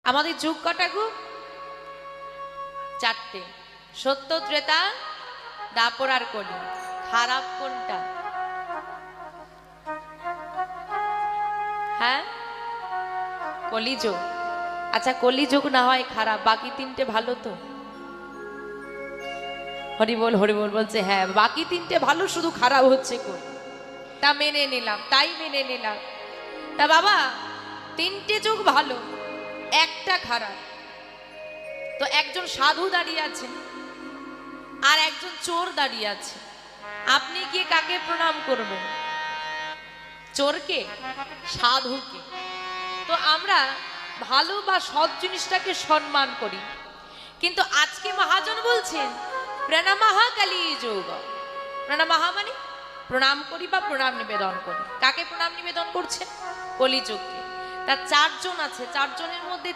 আমাদের যুগ কটা গো? চারটে, সত্য, ত্রেতা, দাপর আর কলি। খারাপ কোনটা? হ্যাঁ, কলিযুগ। আচ্ছা, কলিযুগ না হয় খারাপ, বাকি তিনটে ভালো তো? হরিবল হরিবল বলছে হ্যাঁ, বাকি তিনটে ভালো, শুধু খারাপ হচ্ছে কোন? তা মেনে নিলাম, তাই মেনে নিলাম। তা বাবা, তিনটে যুগ ভালো, একটা খারাপ। তো একজন সাধু দাঁড়িয়ে আছে আর একজন চোর দাঁড়িয়ে আছে, আপনি গিয়ে কাকে প্রণাম করবেন? চোরকে? সাধুকে? তো আমরা ভালো বা সৎ জিনিসটাকে সম্মান করি, কিন্তু আজকে মহাজন বলছেন প্রণামঃ কালী যোগ। প্রণামঃ মানে প্রণাম করি বা প্রণাম নিবেদন করি। কাকে প্রণাম নিবেদন করছেন? কলিযুগকে। তার চারজন আছে, চারজনের মধ্যে